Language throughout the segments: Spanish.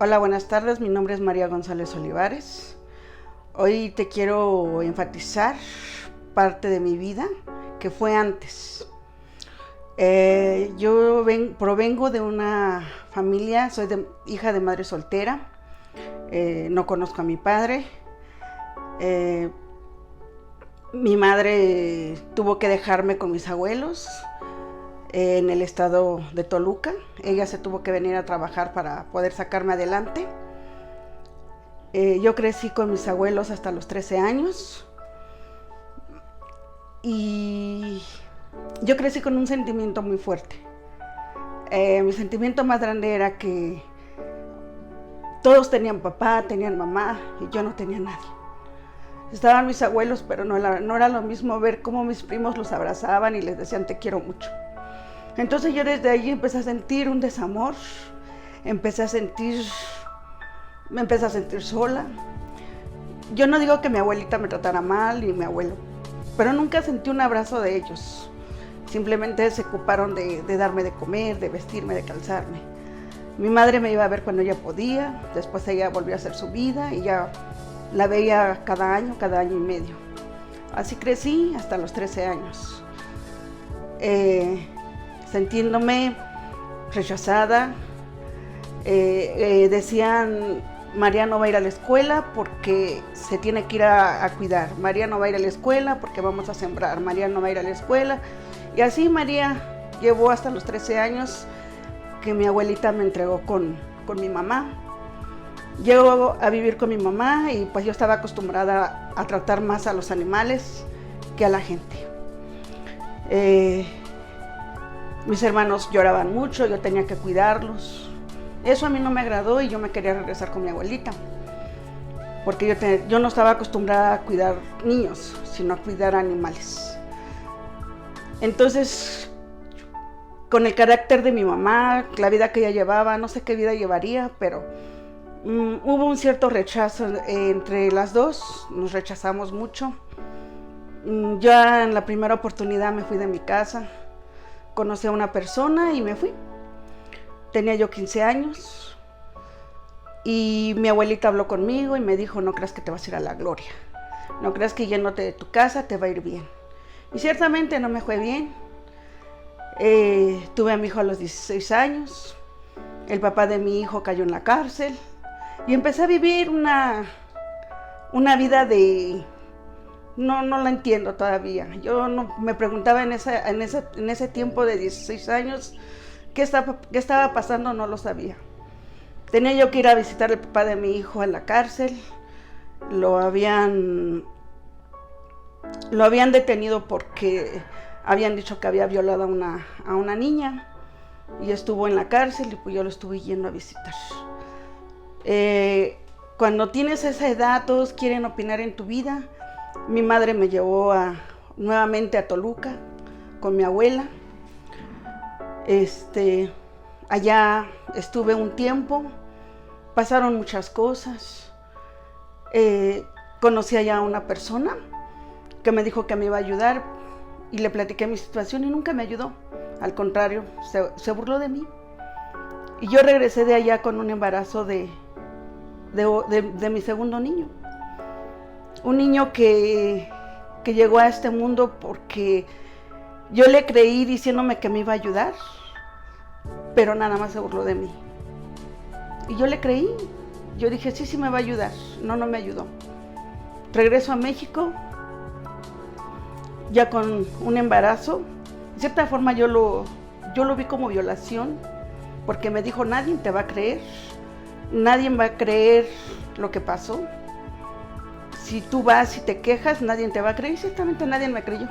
Hola, buenas tardes. Mi nombre es María González Olivares. Hoy te quiero enfatizar parte de mi vida que fue antes. Provengo de una familia, hija de madre soltera. No conozco a mi padre. Mi madre tuvo que dejarme con mis abuelos en el estado de Toluca. Ella se tuvo que venir a trabajar para poder sacarme adelante. Yo crecí con mis abuelos hasta los 13 años y yo crecí con un sentimiento muy fuerte. Mi sentimiento más grande era que todos tenían papá, tenían mamá y yo no tenía nadie. Estaban mis abuelos, pero no era lo mismo ver cómo mis primos los abrazaban y les decían te quiero mucho. Entonces yo desde ahí empecé a sentir un desamor, me empecé a sentir sola. Yo no digo que mi abuelita me tratara mal y mi abuelo, pero nunca sentí un abrazo de ellos. Simplemente se ocuparon de darme de comer, de vestirme, de calzarme. Mi madre me iba a ver cuando ella podía, después ella volvió a hacer su vida y ya la veía cada año y medio. Así crecí hasta los 13 años. Sintiéndome rechazada. Decían, María no va a ir a la escuela porque se tiene que ir a cuidar. María no va a ir a la escuela porque vamos a sembrar. María no va a ir a la escuela. Y así María llevó hasta los 13 años que mi abuelita me entregó con mi mamá. Llego a vivir con mi mamá y pues yo estaba acostumbrada a tratar más a los animales que a la gente. Mis hermanos lloraban mucho, yo tenía que cuidarlos. Eso a mí no me agradó y yo me quería regresar con mi abuelita. Porque yo no estaba acostumbrada a cuidar niños, sino a cuidar animales. Entonces, con el carácter de mi mamá, la vida que ella llevaba, no sé qué vida llevaría, pero hubo un cierto rechazo entre las dos, nos rechazamos mucho. Ya en la primera oportunidad me fui de mi casa. Conocí a una persona y me fui. Tenía yo 15 años y mi abuelita habló conmigo y me dijo, no creas que te vas a ir a la gloria. No creas que yéndote de tu casa te va a ir bien. Y ciertamente no me fue bien. Tuve a mi hijo a los 16 años. El papá de mi hijo cayó en la cárcel. Y empecé a vivir una vida de... No la entiendo todavía. Yo no, me preguntaba en ese tiempo de 16 años qué estaba pasando, no lo sabía. Tenía yo que ir a visitar al papá de mi hijo en la cárcel. Lo habían detenido porque habían dicho que había violado a una niña y estuvo en la cárcel y pues yo lo estuve yendo a visitar. Cuando tienes esa edad, todos quieren opinar en tu vida. Mi madre me llevó nuevamente a Toluca con mi abuela. Allá estuve un tiempo, pasaron muchas cosas. Conocí allá a una persona que me dijo que me iba a ayudar y le platiqué mi situación y nunca me ayudó. Al contrario, se burló de mí. Y yo regresé de allá con un embarazo de mi segundo niño. Un niño que llegó a este mundo porque yo le creí diciéndome que me iba a ayudar, pero nada más se burló de mí. Y yo le creí. Yo dije, sí me va a ayudar. No me ayudó. Regreso a México, ya con un embarazo. De cierta forma yo lo vi como violación, porque me dijo, nadie te va a creer. Nadie va a creer lo que pasó. Si tú vas y te quejas, nadie te va a creer. Y ciertamente nadie me creyó.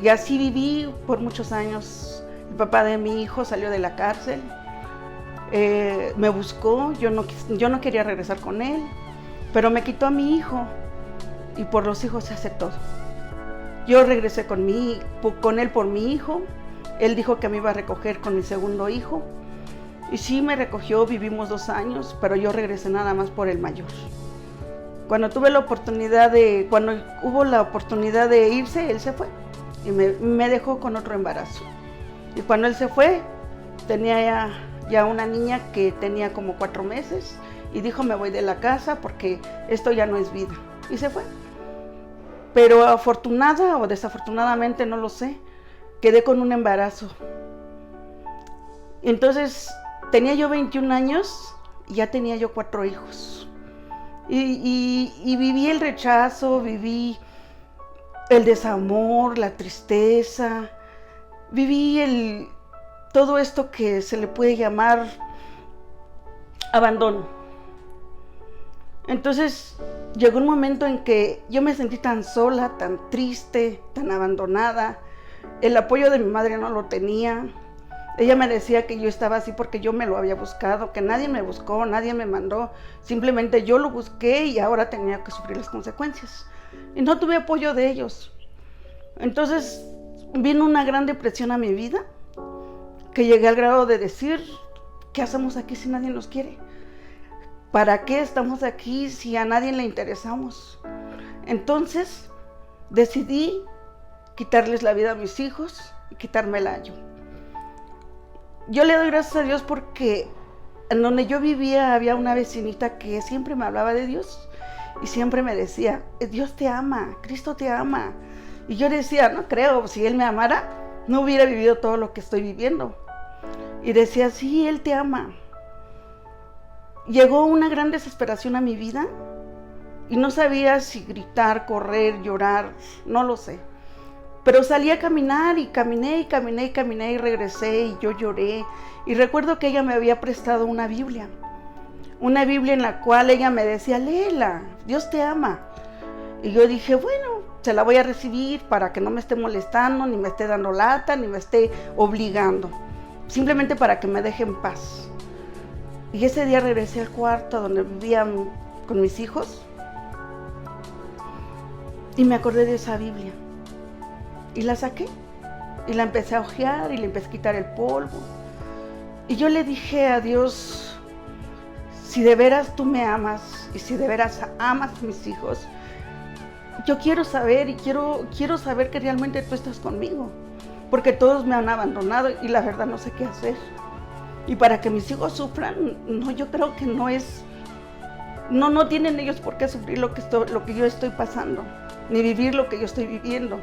Y así viví por muchos años. El papá de mi hijo salió de la cárcel. Me buscó. Yo no quería regresar con él. Pero me quitó a mi hijo. Y por los hijos se hace todo. Yo regresé con él por mi hijo. Él dijo que me iba a recoger con mi segundo hijo. Y sí me recogió, vivimos 2 años. Pero yo regresé nada más por el mayor. Cuando hubo la oportunidad de irse, él se fue y me dejó con otro embarazo. Y cuando él se fue, tenía ya ya una niña que tenía como 4 meses y dijo, me voy de la casa porque esto ya no es vida. Y se fue. Pero afortunada o desafortunadamente, no lo sé, quedé con un embarazo. Entonces tenía yo 21 años y ya tenía yo 4 hijos. Y viví el rechazo, viví el desamor, la tristeza, viví todo esto que se le puede llamar abandono. Entonces llegó un momento en que yo me sentí tan sola, tan triste, tan abandonada. El apoyo de mi madre no lo tenía. Ella me decía que yo estaba así porque yo me lo había buscado, que nadie me buscó, nadie me mandó. Simplemente yo lo busqué y ahora tenía que sufrir las consecuencias. Y no tuve apoyo de ellos. Entonces vino una gran depresión a mi vida, que llegué al grado de decir, ¿qué hacemos aquí si nadie nos quiere? ¿Para qué estamos aquí si a nadie le interesamos? Entonces decidí quitarles la vida a mis hijos y quitármela yo. Yo le doy gracias a Dios porque en donde yo vivía había una vecinita que siempre me hablaba de Dios y siempre me decía, Dios te ama, Cristo te ama. Y yo decía, no creo, si Él me amara, no hubiera vivido todo lo que estoy viviendo. Y decía, sí, Él te ama. Llegó una gran desesperación a mi vida y no sabía si gritar, correr, llorar, no lo sé. Pero salí a caminar y caminé y regresé y yo lloré. Y recuerdo que ella me había prestado una Biblia en la cual ella me decía, léela, Dios te ama. Y yo dije, bueno, se la voy a recibir para que no me esté molestando, ni me esté dando lata, ni me esté obligando. Simplemente para que me deje en paz. Y ese día regresé al cuarto donde vivía con mis hijos y me acordé de esa Biblia. Y la saqué y la empecé a hojear y le empecé a quitar el polvo. Y yo le dije a Dios, si de veras tú me amas y si de veras amas a mis hijos, yo quiero saber y quiero saber que realmente tú estás conmigo, porque todos me han abandonado y la verdad no sé qué hacer. Y para que mis hijos sufran, no, yo creo que no tienen ellos por qué sufrir lo que yo estoy pasando, ni vivir lo que yo estoy viviendo.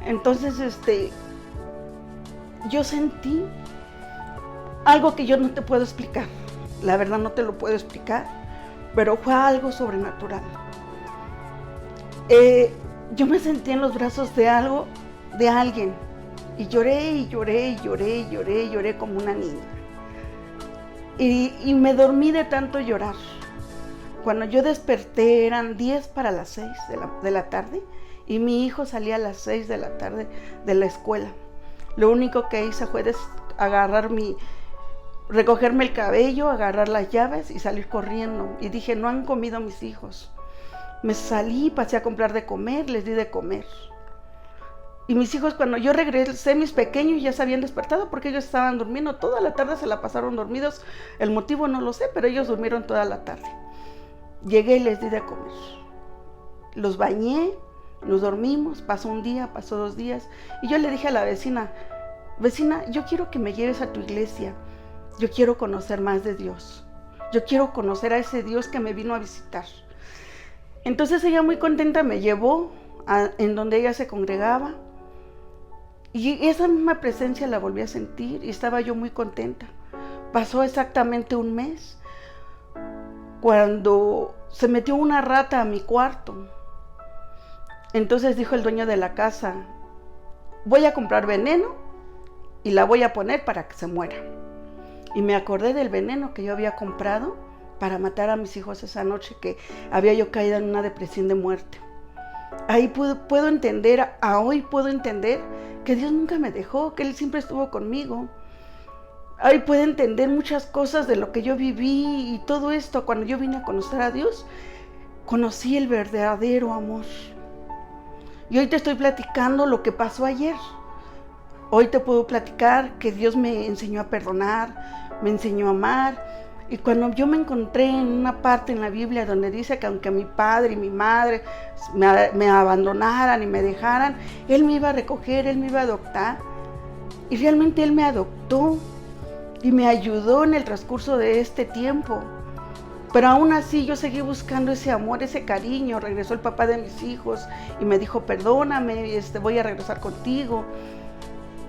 Entonces, yo sentí algo que yo no te puedo explicar. La verdad no te lo puedo explicar, pero fue algo sobrenatural. Yo me sentí en los brazos de alguien, y lloré como una niña. Y me dormí de tanto llorar. Cuando yo desperté eran 10 para las 6 de la tarde y mi hijo salía a las 6 de la tarde de la escuela. Lo único que hice fue recogerme el cabello, agarrar las llaves y salir corriendo. Y dije, no han comido mis hijos. Me salí, pasé a comprar de comer, les di de comer. Y mis hijos, cuando yo regresé, mis pequeños ya se habían despertado porque ellos estaban durmiendo. Toda la tarde se la pasaron dormidos. El motivo no lo sé, pero ellos durmieron toda la tarde. Llegué y les di de comer. Los bañé, nos dormimos, pasó un día, pasó 2 días. Y yo le dije a la vecina, yo quiero que me lleves a tu iglesia. Yo quiero conocer más de Dios. Yo quiero conocer a ese Dios que me vino a visitar. Entonces ella muy contenta me llevó en donde ella se congregaba. Y esa misma presencia la volví a sentir y estaba yo muy contenta. Pasó exactamente 1 mes cuando se metió una rata a mi cuarto. Entonces dijo el dueño de la casa, voy a comprar veneno y la voy a poner para que se muera. Y me acordé del veneno que yo había comprado para matar a mis hijos esa noche que había yo caído en una depresión de muerte. Ahí puedo entender, hoy puedo entender que Dios nunca me dejó, que Él siempre estuvo conmigo. Ahí puedo entender muchas cosas de lo que yo viví y todo esto. Cuando yo vine a conocer a Dios, conocí el verdadero amor. Y hoy te estoy platicando lo que pasó ayer. Hoy te puedo platicar que Dios me enseñó a perdonar, me enseñó a amar. Y cuando yo me encontré en una parte en la Biblia donde dice que aunque mi padre y mi madre me abandonaran y me dejaran, Él me iba a recoger, Él me iba a adoptar. Y realmente Él me adoptó. y me ayudó en el transcurso de este tiempo. Pero aún así yo seguí buscando ese amor, ese cariño. Regresó el papá de mis hijos y me dijo, perdóname, voy a regresar contigo.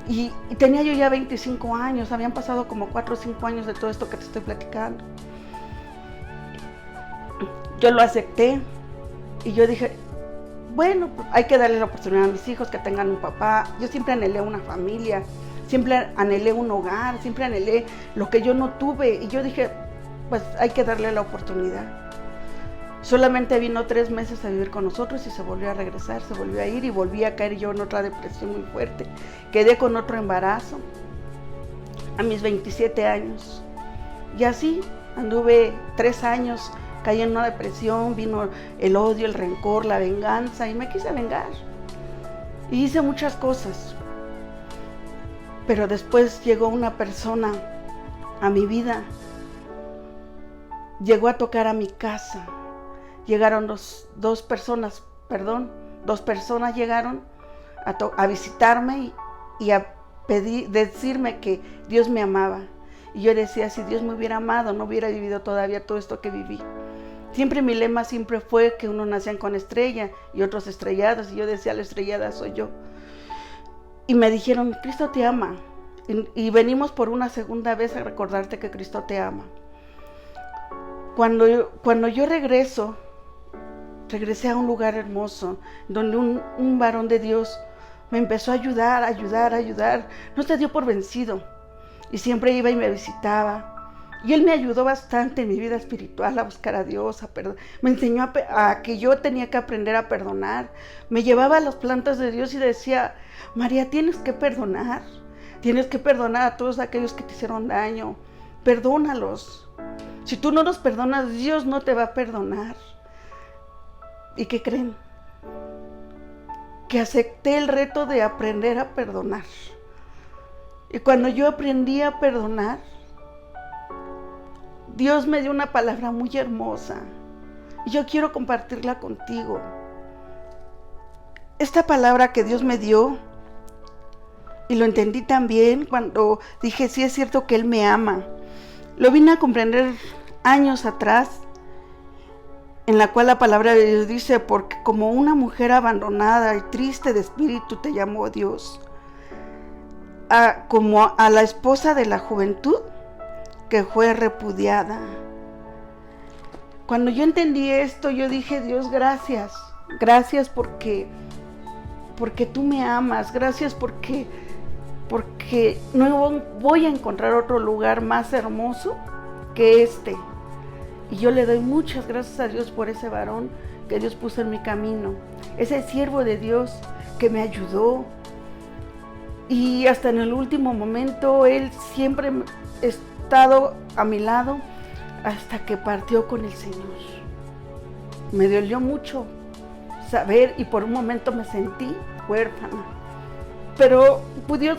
Y tenía yo ya 25 años, habían pasado como 4 o 5 años de todo esto que te estoy platicando. Yo lo acepté y yo dije, bueno, pues hay que darle la oportunidad a mis hijos que tengan un papá. Yo siempre anhelé una familia, siempre anhelé un hogar, siempre anhelé lo que yo no tuve. Y yo dije, pues hay que darle la oportunidad. Solamente vino 3 meses a vivir con nosotros y se volvió a regresar, se volvió a ir y volví a caer yo en otra depresión muy fuerte. Quedé con otro embarazo a mis 27 años. Y así anduve 3 años, caí en una depresión, vino el odio, el rencor, la venganza y me quise vengar. Y hice muchas cosas. Pero después llegó una persona a mi vida. Llegó a tocar a mi casa. Llegaron dos personas llegaron a visitarme y a decirme que Dios me amaba. Y yo decía, si Dios me hubiera amado, no hubiera vivido todavía todo esto que viví. Siempre mi lema siempre fue que unos nacían con estrella y otros estrellados. Y yo decía, la estrellada soy yo. Y me dijeron, Cristo te ama. Y venimos por una segunda vez a recordarte que Cristo te ama. Cuando yo regresé a un lugar hermoso, donde un varón de Dios me empezó a ayudar. No se dio por vencido. Y siempre iba y me visitaba. Y él me ayudó bastante en mi vida espiritual a buscar a Dios, a perdonar. Me enseñó a que yo tenía que aprender a perdonar. Me llevaba a las plantas de Dios y decía, María, tienes que perdonar. Tienes que perdonar a todos aquellos que te hicieron daño. Perdónalos. Si tú no los perdonas, Dios no te va a perdonar. ¿Y qué creen? Que acepté el reto de aprender a perdonar. Y cuando yo aprendí a perdonar, Dios me dio una palabra muy hermosa. Y yo quiero compartirla contigo. Esta palabra que Dios me dio, y lo entendí también cuando dije, sí es cierto que Él me ama. Lo vine a comprender años atrás, en la cual la palabra de Dios dice, porque como una mujer abandonada y triste de espíritu te llamó Dios, como a la esposa de la juventud que fue repudiada. Cuando yo entendí esto, yo dije, Dios, gracias porque tú me amas, gracias porque no voy a encontrar otro lugar más hermoso que este. Y yo le doy muchas gracias a Dios por ese varón que Dios puso en mi camino, ese siervo de Dios que me ayudó. Y hasta en el último momento, Él siempre ha estado a mi lado hasta que partió con el Señor. Me dolió mucho saber y por un momento me sentí huérfana. Pero pues Dios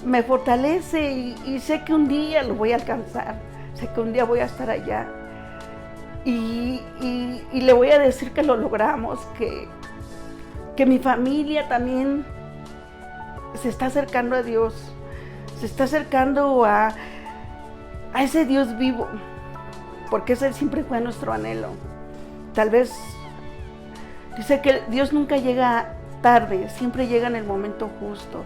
me fortalece y sé que un día lo voy a alcanzar. Sé que un día voy a estar allá. Y le voy a decir que lo logramos, que mi familia también se está acercando a Dios, se está acercando a ese Dios vivo, porque ese siempre fue nuestro anhelo. Tal vez, dice que Dios nunca llega tarde, siempre llega en el momento justo.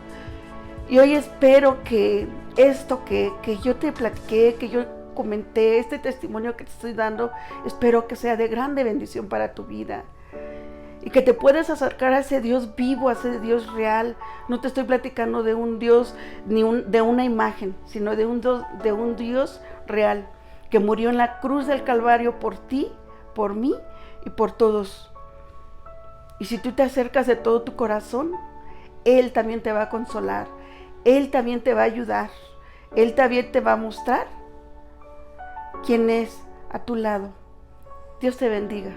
Y hoy espero que esto que yo te platiqué, que yo comenté, este testimonio que te estoy dando, espero que sea de grande bendición para tu vida. Y que te puedas acercar a ese Dios vivo, a ese Dios real. No te estoy platicando de un Dios, de una imagen, sino de un Dios real, que murió en la cruz del Calvario por ti, por mí y por todos. Y si tú te acercas de todo tu corazón, Él también te va a consolar, Él también te va a ayudar, Él también te va a mostrar quién es a tu lado. Dios te bendiga.